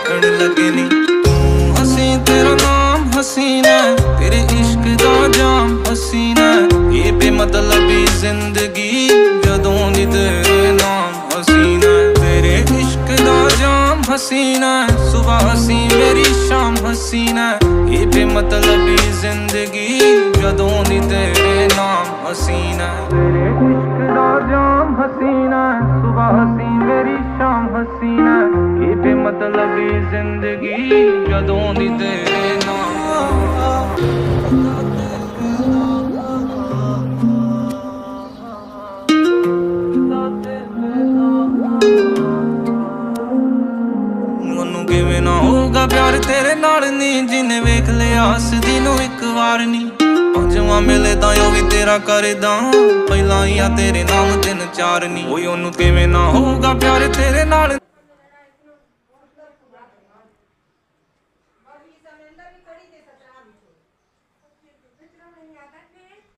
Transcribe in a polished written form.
देखण लगे नी तू हसी तेरा नाम हसीना तेरे इश्क दा जाम हसीना ये बेमतलबी जिंदगी जदों दी तेरे नाम हसीना तेरे इश्क दा जाम हसीना सुबह हसी मेरी शाम हसीना ये बेमतलबी जिंदगी जदों दी तेरे नाम हसीना तेरे इश्क दा जाम हसीना सुबह हसी मेरी शाम हसीना ये बेमतलबी जिंदगी जदों दी तेरे नाम ਕਿਵੇਂ ਨਾ ਹੋਊਗਾ ਪਿਆਰ ਤੇਰੇ ਨਾਲ ਨੀ ਜਿਨੇ ਵੇਖ ਲਿਆ ਹੱਸਦੀ ਨੂੰ ਇੱਕ ਵਾਰ ਨੀ ਪੰਜਵਾਂ ਮਿਲੇ ਤਾਂ ਉਹ ਵੀ ਤੇਰਾ ਕਰਦਾ ਪਹਿਲਾਂ ਹੀ ਆ ਤੇਰੇ ਨਾਮ ਤਿੰਨ ਚਾਰ ਨੀ ਓਏ ਉਹਨੂੰ ਕਿਵੇਂ ਨਾ ਹੋਊਗਾ ਪਿਆਰ ਤੇਰੇ ਨਾਲ